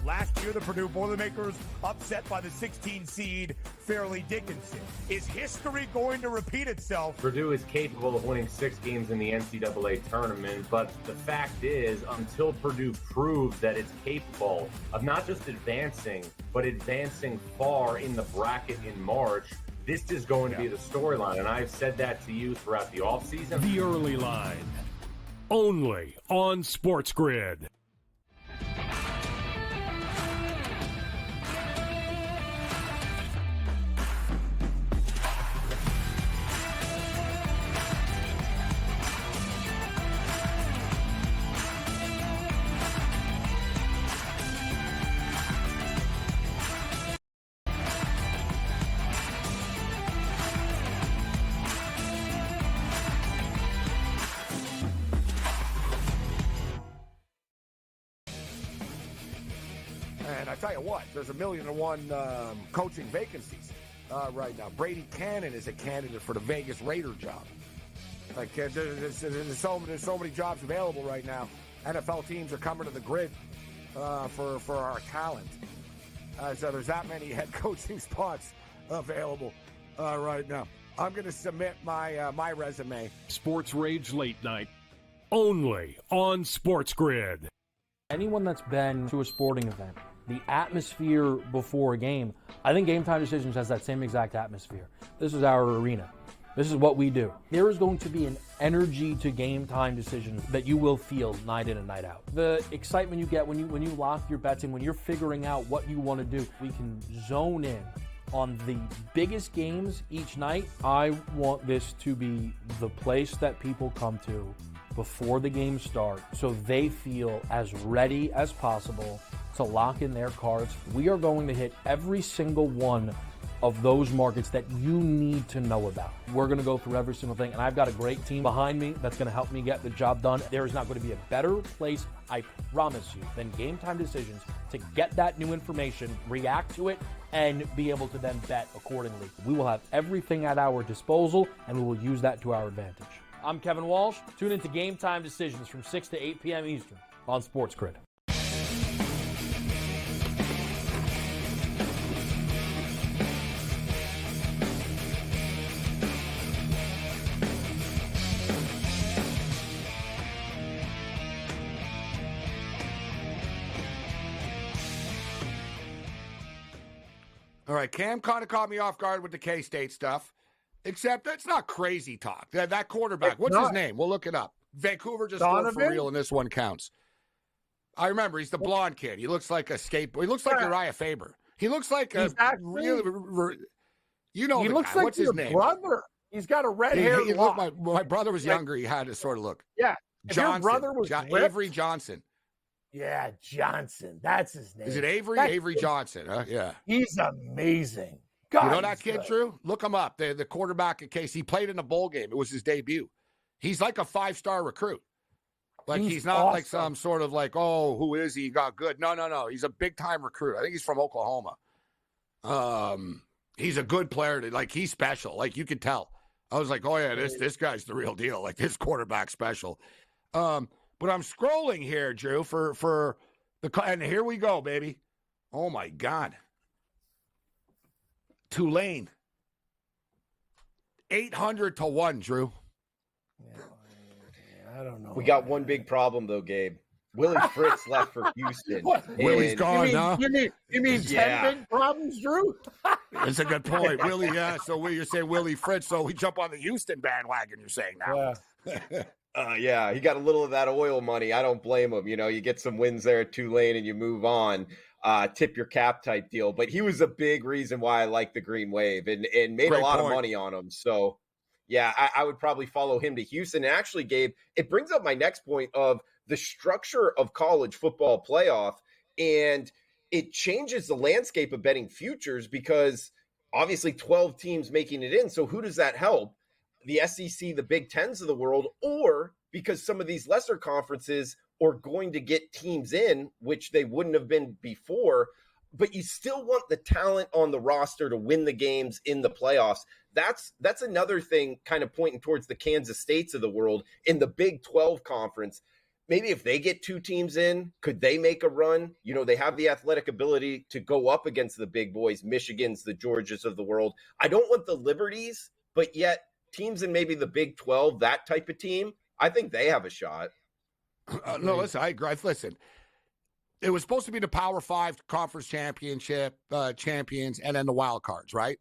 Last year, the Purdue Boilermakers upset by the 16 seed Fairleigh Dickinson. Is history going to repeat itself? Purdue is capable of winning 6 games in the NCAA tournament, but the fact is, until Purdue proves that it's capable of not just advancing, but advancing far in the bracket in March, this is going to be the storyline. And I've said that to you throughout the offseason. The early line. Only on SportsGrid. And I tell you what, there's 1,000,001 coaching vacancies right now. Brady Cannon is a candidate for the Vegas Raider job. Like, there's so many jobs available right now. NFL teams are coming to the grid for our talent. So there's that many head coaching spots available right now. I'm going to submit my resume. SportsRage Late Night. Only on SportsGrid. Anyone that's been to a sporting event, the atmosphere before a game, I think Game Time Decisions has that same exact atmosphere. This is our arena. This is what we do. There is going to be an energy to Game Time Decisions that you will feel night in and night out. The excitement you get when you lock your bets in, when you're figuring out what you want to do, we can zone in on the biggest games each night. I want this to be the place that people come to before the games start so they feel as ready as possible to lock in their cards. We are going to hit every single one of those markets that you need to know about. We're going to go through every single thing, and I've got a great team behind me that's going to help me get the job done. There is not going to be a better place, I promise you, than Game Time Decisions to get that new information, react to it, and be able to then bet accordingly. We will have everything at our disposal, and we will use that to our advantage. I'm Kevin Walsh. Tune into Game Time Decisions from 6 to 8 p.m. Eastern on SportsGrid. All right, Cam kind of caught me off guard with the K-State stuff. Except that's not crazy talk. That quarterback, what's his name? We'll look it up. Vancouver just scored for real, and this one counts. I remember he's the blonde kid. He looks like a skateboard. He looks like Uriah Faber. He looks like a real. You know, he the looks guy. like What's his your name? brother. He's got a red hair. My brother was younger. He had this sort of look. Yeah, Johnson. Your brother was Avery Johnson. Yeah, Johnson. That's his name. Is it Avery? Avery Johnson. Yeah. He's amazing. God, you know that kid, Drew? Look him up. The quarterback at Case. He played in a bowl game. It was his debut. He's like a 5-star recruit. Like he's not awesome. Like some sort of like, oh, who is he? He got good. No. He's a big time recruit. I think he's from Oklahoma. He's a good player. Like he's special. Like you could tell. I was like, oh yeah, this guy's the real deal. Like this quarterback special. But I'm scrolling here, Drew, for the and here we go, baby. Oh my God. Tulane. 800-1, Drew. I don't know. We got one big problem though, Gabe. Willie Fritz left for Houston. Willie's gone, huh? You mean 10 big problems, Drew? That's a good point. Willie, yeah. So you're saying Willie Fritz, so we jump on the Houston bandwagon, you're saying now. Yeah. Yeah, he got a little of that oil money. I don't blame him. You know, you get some wins there at Tulane and you move on. Tip your cap type deal. But he was a big reason why I like the Green Wave and made a lot of money on him. So, yeah, I would probably follow him to Houston. And actually, Gabe, it brings up my next point of the structure of college football playoff. And it changes the landscape of betting futures because obviously 12 teams making it in. So who does that help? The SEC, the Big Tens of the world, or because some of these lesser conferences are going to get teams in, which they wouldn't have been before, but you still want the talent on the roster to win the games in the playoffs. That's another thing kind of pointing towards the Kansas States of the world in the Big 12 conference. Maybe if they get 2 teams in, could they make a run? You know, they have the athletic ability to go up against the big boys, Michigans, the Georgias of the world. I don't want the Liberties, but yet teams in maybe the Big 12, that type of team, I think they have a shot. No, listen, I agree. Listen, it was supposed to be the Power 5 conference championship champions and then the wild cards, right?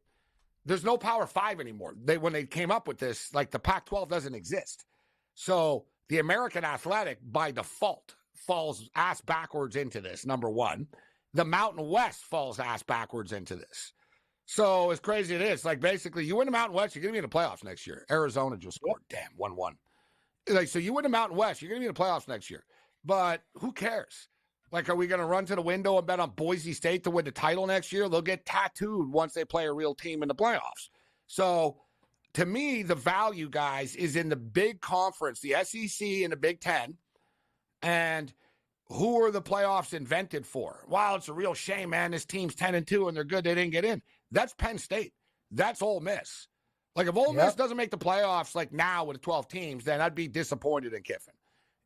There's no Power 5 anymore. When they came up with this, like the Pac-12 doesn't exist. So the American Athletic, by default, falls ass backwards into this, number one. The Mountain West falls ass backwards into this. So as crazy as it is, like basically you win the Mountain West, you're going to be in the playoffs next year. Arizona just scored, 1-1. Like, so you win the Mountain West, you're going to be in the playoffs next year. But who cares? Like, are we going to run to the window and bet on Boise State to win the title next year? They'll get tattooed once they play a real team in the playoffs. So to me, the value, guys, is in the big conference, the SEC and the Big Ten. And who are the playoffs invented for? Wow, it's a real shame, man. This team's 10-2 and they're good. They didn't get in. That's Penn State. That's Ole Miss. Like, if Ole Miss doesn't make the playoffs like now with 12 teams, then I'd be disappointed in Kiffin.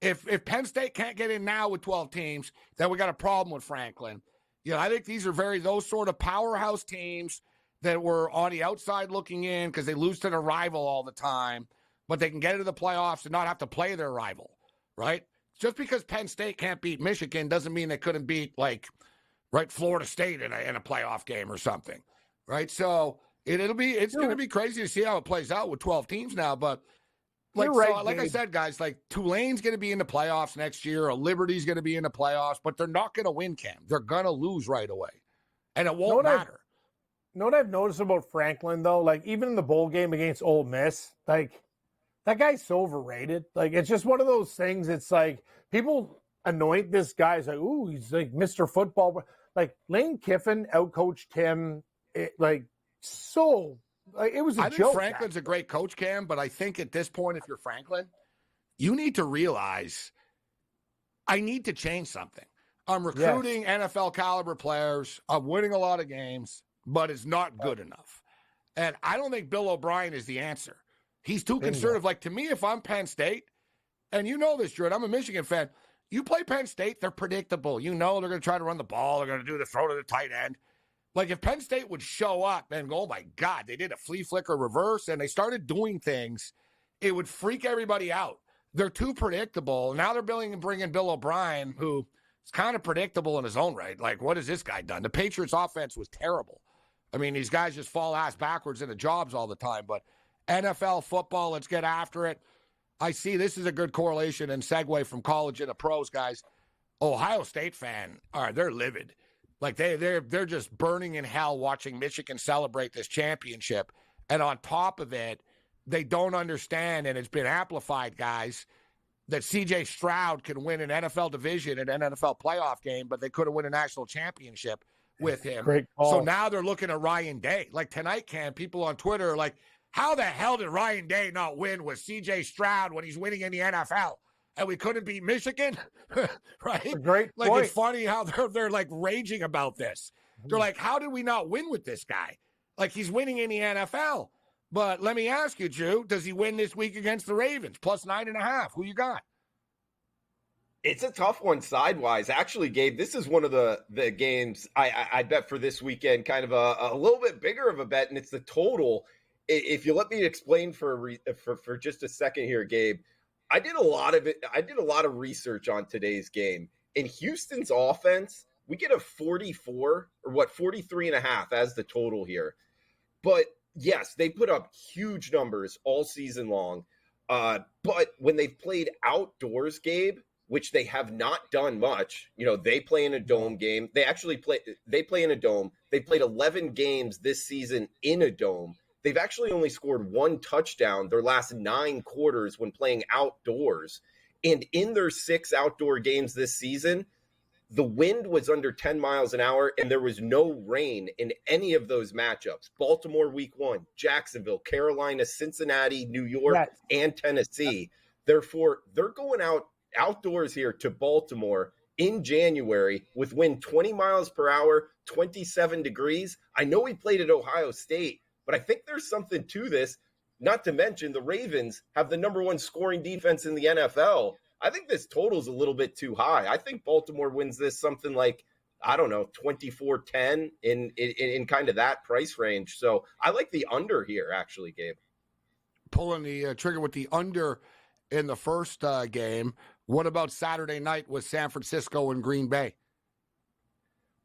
If Penn State can't get in now with 12 teams, then we got a problem with Franklin. You know, I think these are those sort of powerhouse teams that were on the outside looking in because they lose to their rival all the time, but they can get into the playoffs and not have to play their rival, right? Just because Penn State can't beat Michigan doesn't mean they couldn't beat, Florida State in a playoff game or something, right? So it's going to be crazy to see how it plays out with 12 teams now, but I said, guys, like Tulane's going to be in the playoffs next year, or Liberty's going to be in the playoffs, but they're not going to win, Cam. They're going to lose right away, and it won't matter. You know what I've noticed about Franklin, though? Like, even in the bowl game against Ole Miss, like, that guy's so overrated. Like, it's just one of those things. It's like people anoint this guy as like, ooh, he's like Mr. Football. Like, Lane Kiffin outcoached him, it was a joke. I think Franklin's a great coach, Cam, but I think at this point, if you're Franklin, you need to realize I need to change something. I'm recruiting NFL caliber players. I'm winning a lot of games, but it's not good enough. And I don't think Bill O'Brien is the answer. He's too conservative. Like, to me, if I'm Penn State, and you know this, Drew, I'm a Michigan fan, you play Penn State, they're predictable. You know they're going to try to run the ball. They're going to do the throw to the tight end. Like, if Penn State would show up and go, oh, my God, they did a flea flicker reverse and they started doing things, it would freak everybody out. They're too predictable. Now they're bringing Bill O'Brien, who is kind of predictable in his own right. Like, what has this guy done? The Patriots offense was terrible. I mean, these guys just fall ass backwards into jobs all the time. But NFL football, let's get after it. I see this is a good correlation and segue from college into pros, guys. Ohio State fan, they're livid. Like they're just burning in hell watching Michigan celebrate this championship. And on top of it, they don't understand, and it's been amplified, guys, that C.J. Stroud can win an NFL division and an NFL playoff game, but they couldn't win a national championship with him. Great call. So now they're looking at Ryan Day. Like tonight, Cam, people on Twitter are like, how the hell did Ryan Day not win with C.J. Stroud when he's winning in the NFL? And we couldn't beat Michigan? Right? Great like, point. It's funny how they're like raging about this. They're like, how did we not win with this guy? Like, he's winning in the NFL. But let me ask you, Drew, does he win this week against the Ravens? Plus 9.5. Who you got? It's a tough one sidewise. Actually, Gabe, this is one of the games I bet for this weekend, kind of a little bit bigger of a bet, and it's the total. If you let me explain for just a second here, Gabe, I did a lot of research on today's game. In Houston's offense, we get a 43.5 as the total here. But yes, they put up huge numbers all season long. But when they've played outdoors, Gabe, which they have not done much, they play in a dome game. They play in a dome. They played 11 games this season in a dome. They've actually only scored 1 touchdown their last 9 quarters when playing outdoors. And in their 6 outdoor games this season, the wind was under 10 miles an hour, and there was no rain in any of those matchups. Baltimore week 1, Jacksonville, Carolina, Cincinnati, New York, and Tennessee. Therefore, they're going outdoors here to Baltimore in January with wind 20 miles per hour, 27 degrees. I know he played at Ohio State, but I think there's something to this, not to mention the Ravens have the number 1 scoring defense in the NFL. I think this total's a little bit too high. I think Baltimore wins this something like, 24-10 in kind of that price range. So I like the under here, actually, Gabe. Pulling the trigger with the under in the first game. What about Saturday night with San Francisco and Green Bay?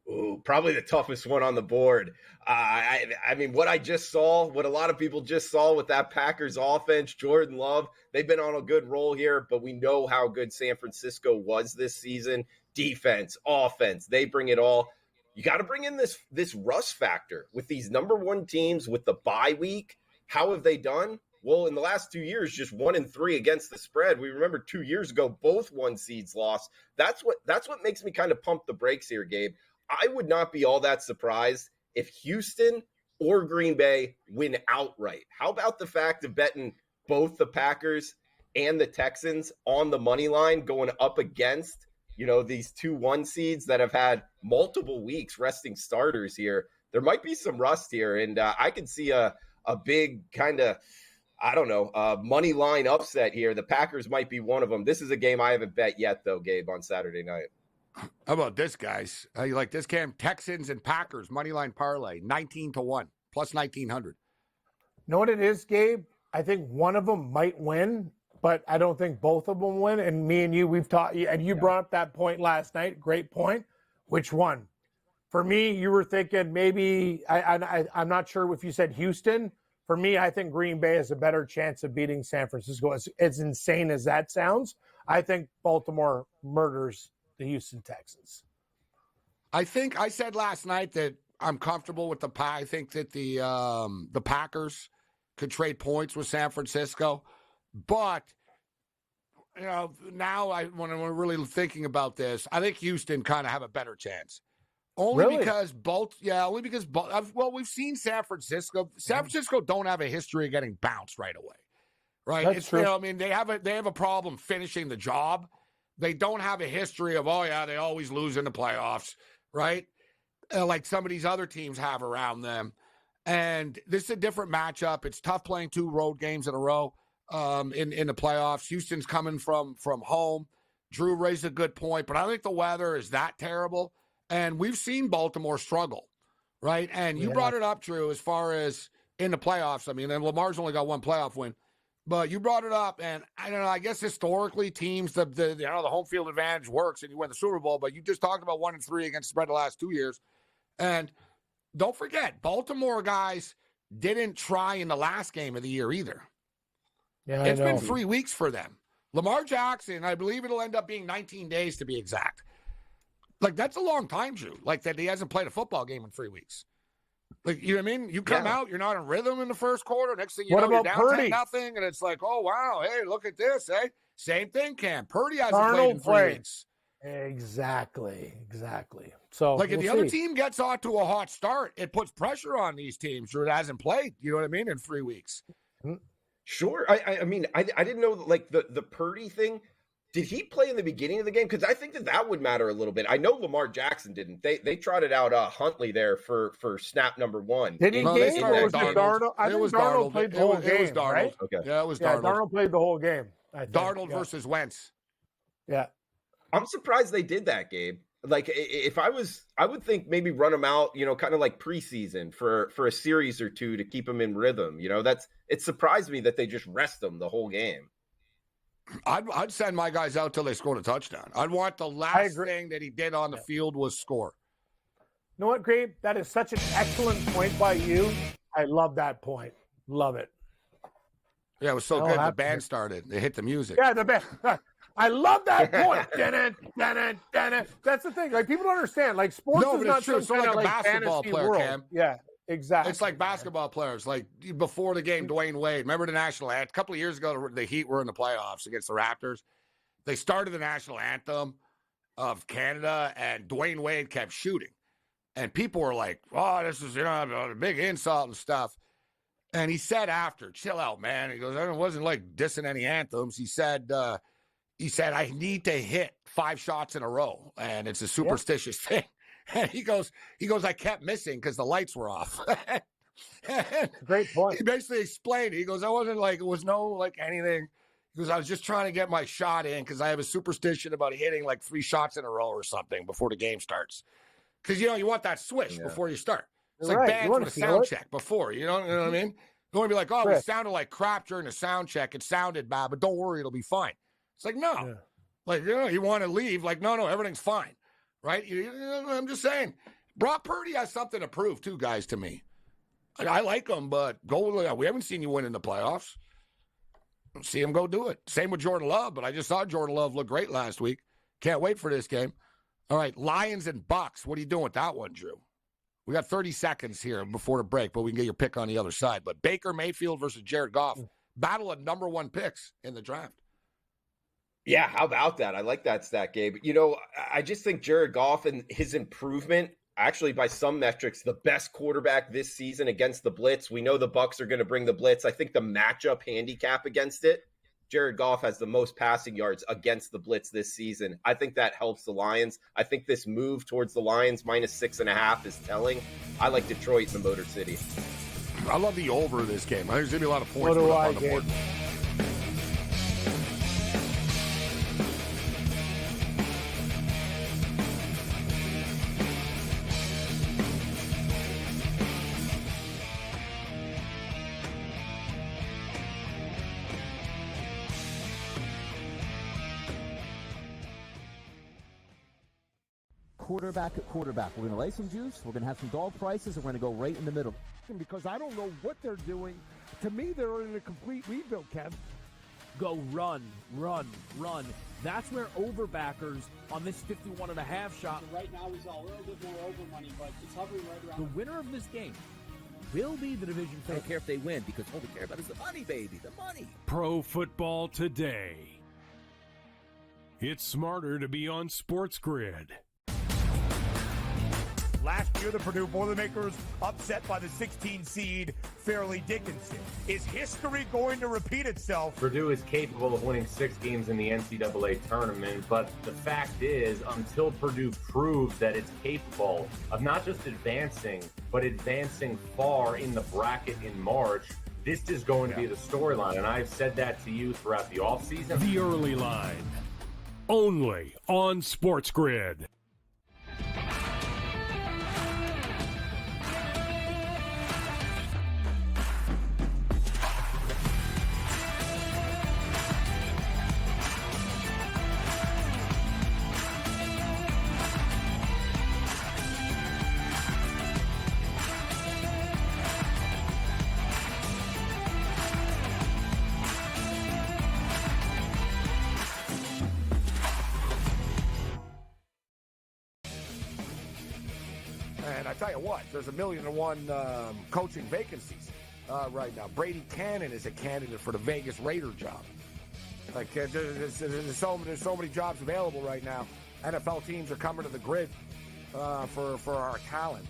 Ooh, probably the toughest one on the board. I mean, what a lot of people just saw with that Packers offense, Jordan Love, they've been on a good roll here, but we know how good San Francisco was this season. Defense, offense, they bring it all. You got to bring in this rust factor with these number 1 teams with the bye week. How have they done? Well, in the last 2 years, just 1-3 against the spread. We remember 2 years ago, both 1 seeds lost. That's what makes me kind of pump the brakes here, Gabe. I would not be all that surprised if Houston or Green Bay win outright. How about the fact of betting both the Packers and the Texans on the money line going up against, these 2 1 seeds that have had multiple weeks resting starters here? There might be some rust here, and I could see a big kind of, money line upset here. The Packers might be one of them. This is a game I haven't bet yet, though, Gabe, on Saturday night. How about this, guys? How you like this, Cam? Texans and Packers, moneyline parlay, 19-1, plus 1,900. Know what it is, Gabe? I think one of them might win, but I don't think both of them win. And me and you, we've talked, and you brought up that point last night. Great point. Which one? For me, you were thinking maybe, I'm not sure if you said Houston. For me, I think Green Bay has a better chance of beating San Francisco. As insane as that sounds, I think Baltimore murders the Houston Texans. I think I said last night that I'm comfortable with I think that the Packers could trade points with San Francisco, but now when I'm really thinking about this, I think Houston kind of have a better chance. Only because we've seen San Francisco. San Francisco don't have a history of getting bounced right away, right? That's true. They have a problem finishing the job. They don't have a history of, they always lose in the playoffs, right? Like some of these other teams have around them. And this is a different matchup. It's tough playing 2 road games in a row in the playoffs. Houston's coming from home. Drew raised a good point, but I think the weather is that terrible. And we've seen Baltimore struggle, right? And you brought it up, Drew, as far as in the playoffs. I mean, and Lamar's only got 1 playoff win. But you brought it up, and I don't know. I guess historically, teams the home field advantage works, and you win the Super Bowl. But you just talked about 1-3 against the spread the last 2 years, and don't forget, Baltimore guys didn't try in the last game of the year either. Yeah, It's been 3 weeks for them. Lamar Jackson, I believe it'll end up being 19 days to be exact. Like, that's a long time, Drew. Like, that he hasn't played a football game in 3 weeks. Like, you know what I mean? You come out, you're not in rhythm in the first quarter. Next thing you know, you're down 10-0, and it's like, oh, wow, hey, look at this, eh? Same thing, Cam. Purdy hasn't played in 3 weeks. Exactly. So, like, if the other team gets off to a hot start, it puts pressure on these teams who hasn't played, you know what I mean, in 3 weeks. Sure. I mean, I didn't know, like, the Purdy thing. Did he play in the beginning of the game? Because I think that would matter a little bit. I know Lamar Jackson didn't. They trotted out Huntley there for snap number 1. Did he game or was it Darnold? I think Darnold played the whole game, it was Darnold. Right? Okay. Yeah, it was Darnold. Darnold played the whole game. Darnold versus Wentz. Yeah. I'm surprised they did that, Gabe. Like, if I would think maybe run them out, kind of like preseason for a series or two to keep them in rhythm. It surprised me that they just rest them the whole game. I'd send my guys out till they scored a touchdown. I'd want the last thing that he did on the field was score. You know what, Gabe? That is such an excellent point by you. I love that point. Love it. Yeah, it was so good. The band started. They hit the music. Yeah, the band. I love that point. That's the thing. Like, people don't understand. Like, sports is not true. It's like a basketball player, world. Cam. Yeah, exactly. It's like basketball players. Like, before the game, Dwayne Wade. Remember the national anthem? A couple of years ago, the Heat were in the playoffs against the Raptors. They started the national anthem of Canada, and Dwayne Wade kept shooting. And people were like, oh, this is a big insult and stuff. And he said after, chill out, man. He goes, it wasn't like dissing any anthems. He said, I need to hit 5 shots in a row, and it's a superstitious thing. And he goes, I kept missing because the lights were off. Great point. He basically explained it. He goes, I wasn't like, it was no like anything. He goes, I was just trying to get my shot in because I have a superstition about hitting like 3 shots in a row or something before the game starts. Because, you want that swish before you start. It's like bands with a sound check before, you know what I mean? You want to be like, oh, we sounded like crap during the sound check. It sounded bad, but don't worry, it'll be fine. It's like, no. Yeah. Like, you want to leave. Like, no, everything's fine. Right? I'm just saying. Brock Purdy has something to prove, too, guys, to me. I like him, but we haven't seen you win in the playoffs. See him go do it. Same with Jordan Love, but I just saw Jordan Love look great last week. Can't wait for this game. All right, Lions and Bucks. What are you doing with that one, Drew? We got 30 seconds here before the break, but we can get your pick on the other side. But Baker Mayfield versus Jared Goff. Battle of number 1 picks in the draft. Yeah, how about that? I like that stat, Gabe. I just think Jared Goff and his improvement, actually by some metrics, the best quarterback this season against the blitz. We know the Bucs are going to bring the blitz. I think the matchup handicap against it, Jared Goff has the most passing yards against the blitz this season. I think that helps the Lions. I think this move towards the Lions -6.5 is telling. I like Detroit in the Motor City. I love the over this game. I think there's going to be a lot of points on the board. Quarterback at quarterback. We're going to lay some juice. We're going to have some dog prices, and we're going to go right in the middle. Because I don't know what they're doing. To me, they're in a complete rebuild, Kev. Go run. That's where overbackers on this 51.5 shot. So right now, he's a little bit more over money, but it's hovering right around. The winner of this game will be the division I don't care if they win, because all we care about is the money, baby, the money. Pro Football Today. It's smarter to be on SportsGrid. Last year, the Purdue Boilermakers upset by the 16 seed Fairleigh Dickinson. Is history going to repeat itself? Purdue is capable of winning 6 games in the NCAA tournament, but the fact is, until Purdue proves that it's capable of not just advancing, but advancing far in the bracket in March, this is going to be the storyline. And I've said that to you throughout the offseason. The Early Line. Only on SportsGrid. And I tell you what, there's 1,000,001 coaching vacancies right now. Brady Cannon is a candidate for the Vegas Raider job. Like there's so many jobs available right now. NFL teams are coming to the grid for our talent.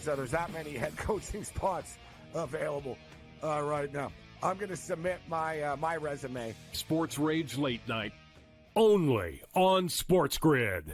So there's that many head coaching spots available right now. I'm going to submit my resume. Sports Rage Late Night, only on SportsGrid.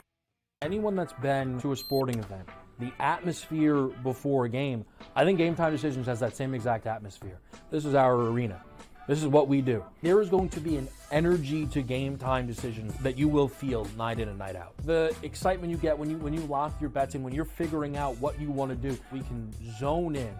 Anyone that's been to a sporting event, the atmosphere before a game, I think Game Time Decisions has that same exact atmosphere. This is our arena. This is what we do. There is going to be an energy to Game Time Decisions that you will feel night in and night out. The excitement you get when you lock your bets in, when you're figuring out what you want to do, we can zone in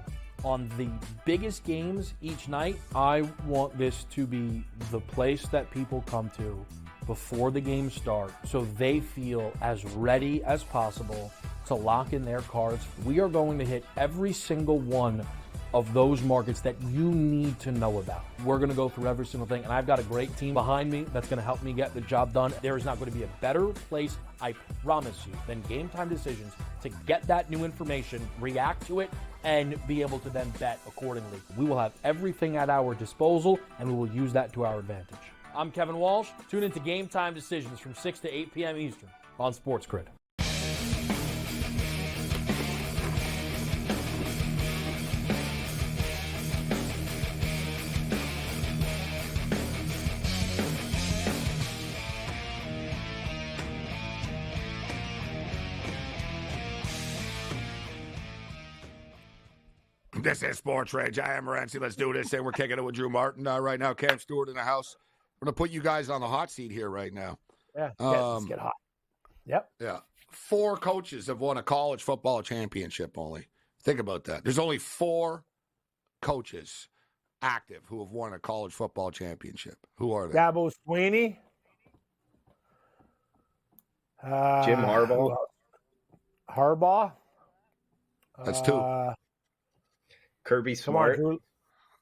on the biggest games each night. I want this to be the place that people come to before the games start so they feel as ready as possible to lock in their cards. We are going to hit every single one of those markets that you need to know about. We're going to go through every single thing, and I've got a great team behind me that's going to help me get the job done. There is not going to be a better place, I promise you, than Game Time Decisions to get that new information, react to it, and be able to then bet accordingly. We will have everything at our disposal, and we will use that to our advantage. I'm Kevin Walsh. Tune into Game Time Decisions from 6 to 8 p.m. Eastern on SportsGrid. This is Sports Rage. I am Morency. Let's do this. And we're kicking it with Drew Martin right now. Cam Stewart in the house. We're going to put you guys on the hot seat here right now. Yeah, let's get hot. Yep. Yeah. 4 coaches have won a college football championship only. Think about that. There's only 4 coaches active who have won a college football championship. Who are they? Dabo Swinney. Jim Harbaugh. Harbaugh. That's 2. Kirby Smart. On,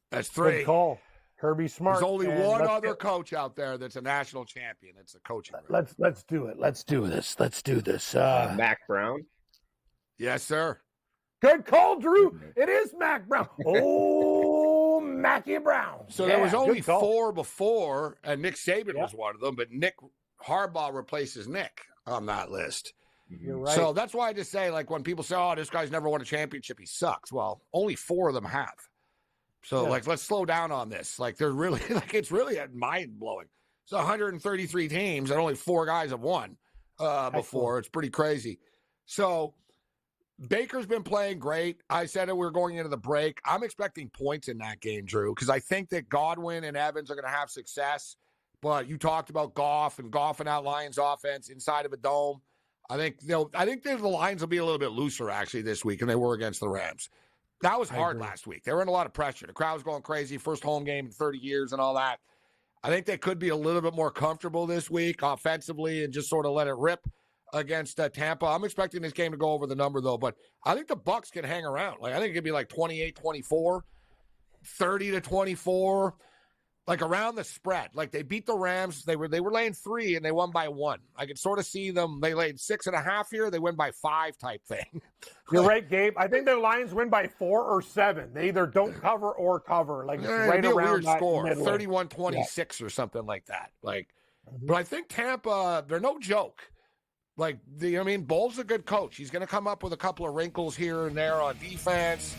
that's 3. Good call. Kirby Smart. There's only one other coach out there that's a national champion. It's a coaching. Let's do it. Let's do this. Mac Brown. Yes, sir. Good call, Drew. It is Mac Brown. Oh, Mackie Brown. So there was only 4 before, and Nick Saban was one of them, but Nick Harbaugh replaces Nick on that list. You're right. So that's why I just say, like, when people say, oh, this guy's never won a championship, he sucks. Well, only 4 of them have. So, let's slow down on this. Like, they're really, it's really mind-blowing. It's 133 teams, and only 4 guys have won before. It's pretty crazy. So, Baker's been playing great. I said it, we were going into the break. I'm expecting points in that game, Drew, because I think that Godwin and Evans are going to have success. But you talked about Goff and that Lions offense inside of a dome. I think the lines will be a little bit looser, actually, this week than they were against the Rams. That was hard last week. They were in a lot of pressure. The crowd was going crazy, first home game in 30 years and all that. I think they could be a little bit more comfortable this week offensively and just sort of let it rip against Tampa. I'm expecting this game to go over the number, though, but I think the Bucs can hang around. Like, I think it could be like 28-24, 30-24. Like around the spread. Like they beat the Rams. They were laying 3 and they won by 1. I could sort of see them. They laid 6.5 here. They win by 5 type thing. You're right, Gabe. I think the Lions win by 4 or 7. They either don't cover or cover. Like it's right around a weird that score, 31-26 or something like that. Like, but I think Tampa, they're no joke. Like, Bowles a good coach. He's going to come up with a couple of wrinkles here and there on defense.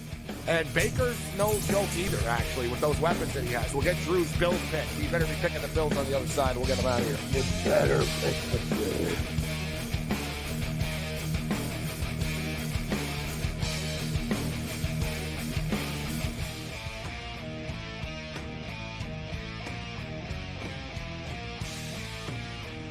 And Baker's no joke either, actually, with those weapons that he has. We'll get Drew's Bills pick. He better be picking the Bills on the other side. We'll get him out of here. You better pick the Bills.